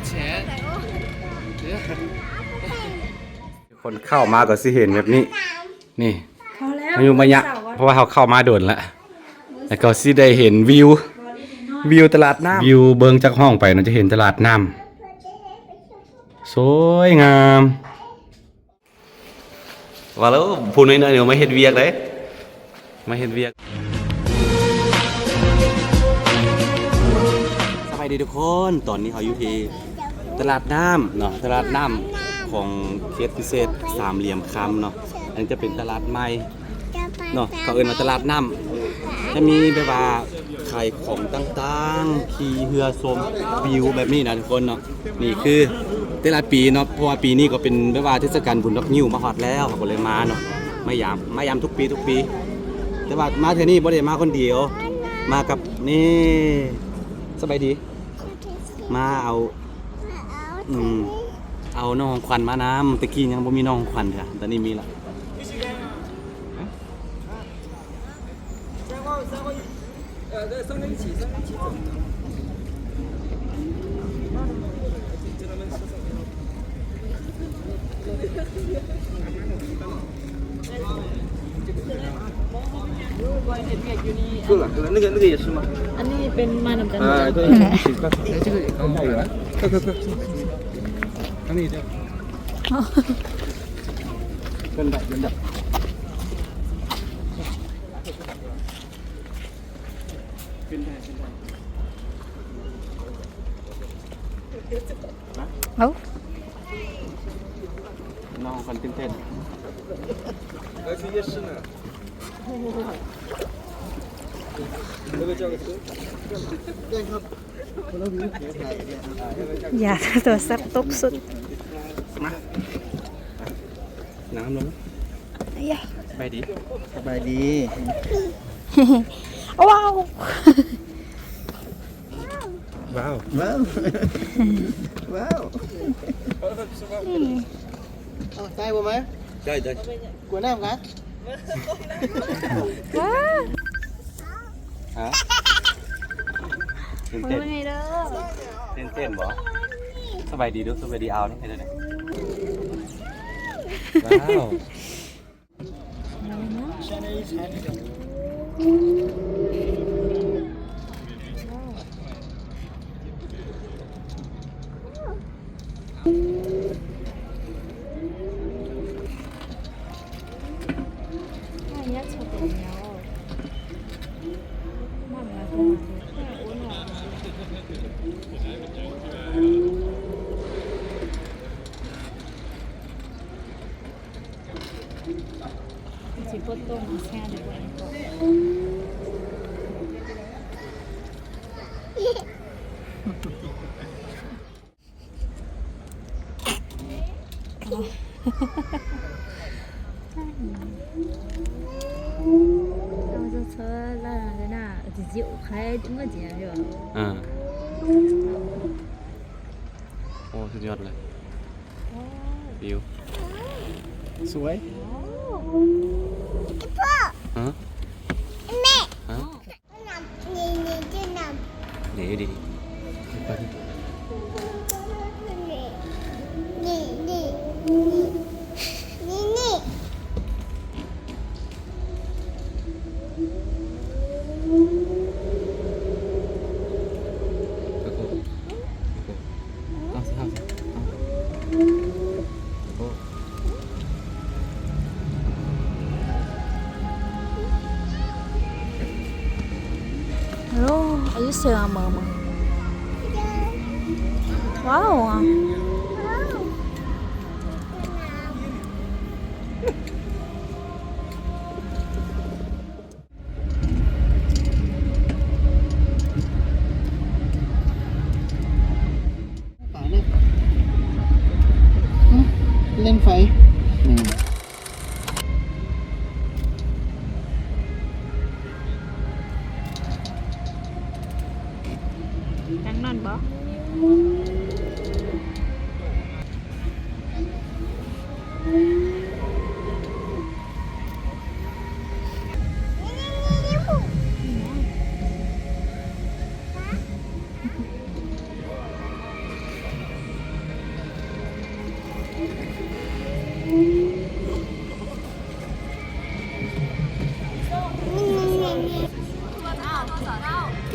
钱。คนเข้ามาก็สิเห็นแบบนี้ นี่ พอแล้ว มาอยู่มายะเพราะว่าเขาเข้ามาโดนแล้วแล้วก็สิได้เห็นวิวตลาดน้ำวิวเบิงจากห้องไปเราจะเห็นตลาดน้ำสวยงามว่าแล้วพูดน้อยๆเดี๋ยวมาเฮ็ดเวียกเลยมาเฮ็ดเวียกสบายดีทุกคนตอนนี้เขาอยู่ที่ตลาดน้ำเนาะตลาดน้ำของเขตพิเศษสามเหลี่ยมคำเนาะอันนี้จะเป็นตลาดใหม่เนาะเขาเอิ้นว่าตลาดน้ำจะมีแบบว่าขายของต่างๆขี่เรือชมวิวแบบนี้นะทุกคนเนาะนี่คือแต่ละปีเนาะเพราะว่าปีนี้ก็เป็นแบบว่าเทศกาลบุญดอกนิ้วมาฮอดแล้วเขาก็เลยมาเนาะมายามทุกปี แต่ว่ามาเทื่อนี้บ่ได้มาคนเดียวมากับนี่สบายดีมาเอาน้องขวัญมาน้ำตะกี้ยังบ่มีน้องขวัญจ้ะตอนนี้มีละ对了，那个也是吗？ อันนี้เป็นมานำกัน对，这个也刚好有了，快，赶紧的。跟着。เอ้า น้องคนเต้น要去夜市呢。那个叫个车。 อย่าตัวซับตกสุด มาน้ำลง อย่า ไปดี สบายดี ว้าว ว้าว ใช่ป่ะไหม ได้ กลัวน้ำกัน ว้า ฮะเต้น ว เต้น ไงเด้อ เต้นบ่สบายดีดูสบายดีเอานี่เห็นไหมว้าว 哎呀，超重要。慢慢来，太温暖了。chỉ có tôm mà xe được vậy. Tao cho车拉在那，就酒开这么近是吧？ โอ้สุดยอดเลยวิว สวย ฮะ แม่ ฮะ นี่จะน เดี๋ยวดีไปดิ ำนี่ ก็โก้เอาสิโอ้ Hello, are you still on mama? Wow. lên phải Đang non bó.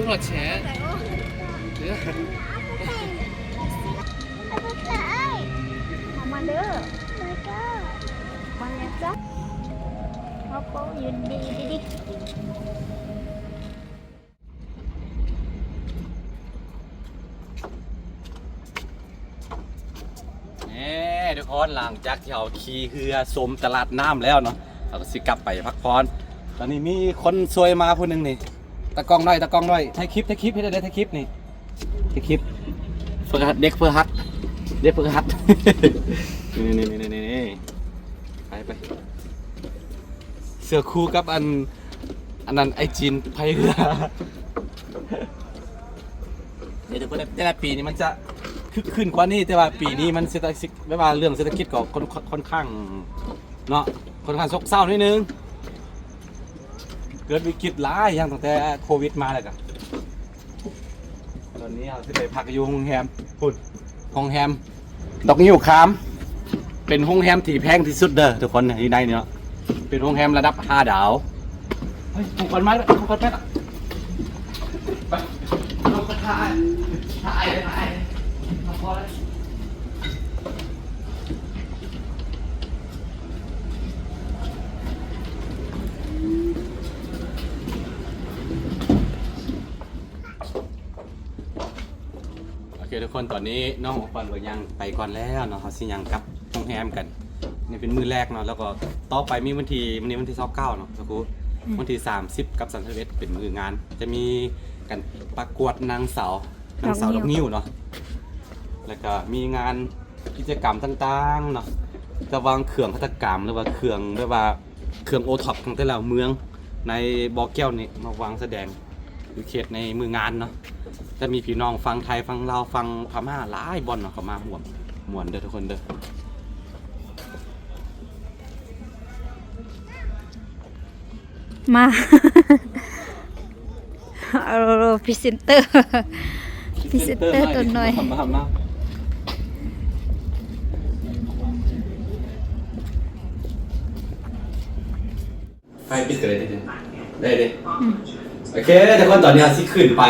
多少钱？มาเด้อมาแล้วจ้ะพ่อโป้ยืนดีดิ ทุกคนหลังจากที่เราขี่เรือชมตลาดน้ำแล้วเนาะเราก็สิกลับไปพักผ่อนตอนนี้มีคนซวยมาคนหนึ่งนี่ตะกล้องด้วยถ่ายคลิปให้ได้ถ่ายคลิปนี่ถ่ายคลิปเฟอร์ฮัตเด็กเฟอร์ฮัตนี่ไปเสือคู่กับอันนั้นไอจีนไพเรือเนี่ยทุกคนแต่ละปีนี้มันจะขึ้นกว่านี้แต่ว่าปีนี้มันเศรษฐกิจไม่ว่าเรื่องเศรษฐกิจก็ค่อนข้างเนาะค่อนข้างซบเซานิดนึงเกิดวิกฤตหลายอย่างตั้งแต่โควิดมาเลยกันตอนนี้เราที่ไปพักอยู่โรงแรมปุ่นโรงแรมดอกนิ้วคามเป็นโรงแรมที่แพงที่สุดเด้อทุกคนที่ในเนาะเป็นโรงแรมระดับ5 ดาวเฮ้ยถูกคนไหมถูกคนไหมไปลงกระทายพอแล้วโอเคทุกคนตอนนี้น้องของขวัญก็ยังไปก่อนแล้วเนาะเขาสิยังกลับโรงแรมกันนี่เป็นมื้อแรกเนาะแล้วก็ต่อไปมีวันที่29เนาะทุกคนวันที่30กับ31เป็นมื้องานจะมีกันประกวดนางสาวดอกนิ้วเนาะแล้วก็มีงานกิจกรรมต่างๆเนาะจะวางเครื่องหัตถกรรมหรือว่าเครื่องโอท็อปของแต่ละเมืองในบ่อแก้วนี่มาวางแสดงอยู่เขตในมืองานเนาะจะมีพี่น้องฟังไทยฟังลาวฟังพม่าหลายบอลเนาะเขามาม่วนเด้อทุกคนเด้อมาเอาพรีเซนเตอร์ตัวหน่อยมาไฟปิดกันเลยได้เลยโอเคทุกคนตอนนี้ที่ขึ้นไป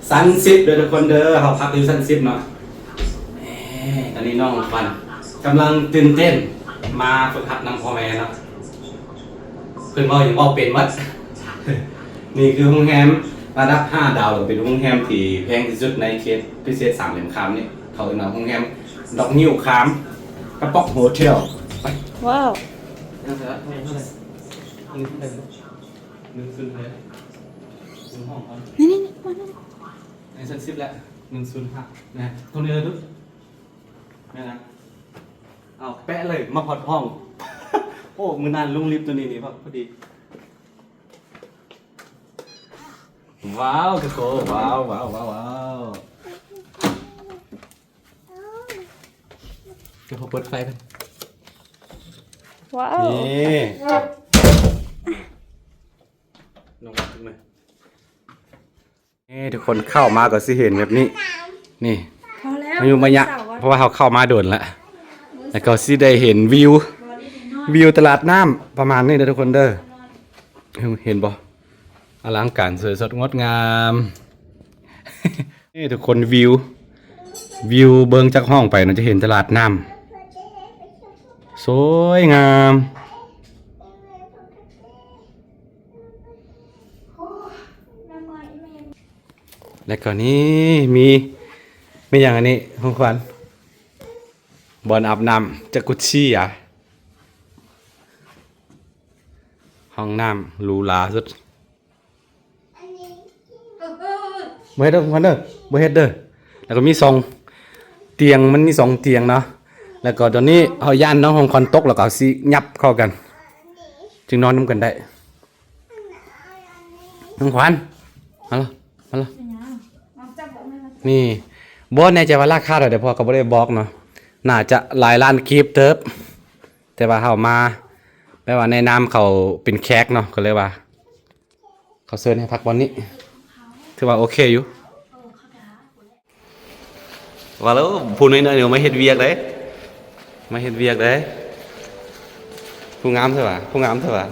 ซันซิปเด้อทุกคนเด้อเขาพักอยู่ซันซิปเนาะตอนนี้น้องฟันกำลังตื่นเต้นมาฝึกหัดนำพ่อแม่เนาะเพื่อนบอกอย่างบอกเป็นวัดนี่คือโรงแรมระดับ5 ดาวเป็นโรงแรมที่แพงที่สุดในเขตพิเศษ3 เหลี่ยมคำนี่เขาเป็นโรงแรมดอกนิ้วคามกระป๋องโฮเทลไปว้าวนี่มาในชั้น10แล้ว105นะตรงนี้เลยทุกนี่นะเอาแปะเลยมาพอดห้องโอ้มือนานลุงลิฟต์ตัวนี้นี่พอดีว้าวทุกคนว้าวเดี๋ยวผมเปิดไฟกันว้าวนี่น้องขึ้นมานี่ทุกคนเข้ามาก็สิเห็นแบบนี้นี่มาอยู่มายะเพราะว่าเขาเข้ามาโดนแล้วก็สิได้เห็นวิวตลาดน้ำประมาณนี้เด้อทุกคนเด้อเห็นบ่อลังการสวยสดงดงามนี่ทุกคนวิวเบิ่งจากห้องไปเราจะเห็นตลาดน้ำสวยงามและก็นี้มีอย่างอันนี้ของขวัญบอลอาบน้ำจากกุชชี่ห้องน้ำหรูหราสุดบ่เฮ็ดเด้อของขวัญเด้อบ่เฮ็ดเด้อแล้วก็มี2 เตียงมันมี2 เตียงเนาะแล้วก็ตอนนี้เฮาย่านน้องของขวัญตกแล้วก็สิยับเข้ากันจึงนอนนำกันได้น้องขวัญมาแล้วนี่บ่แน่ใจว่าราคาเท่าใดเพราะก็บ่ได้บอกเนาะน่าจะหลายล้านกีบเติบแต่ว่าเฮามาแปลว่าในนามเขาเป็นแขกเนาะก็เลยว่าเขาเชิญให้พักวันนี้ถือว่าโอเคอยู่ว่าแล้วผู้น้อยๆเดี๋ยวมาเฮ็ดเวียกเด้ผู้งามเถอะว่ะ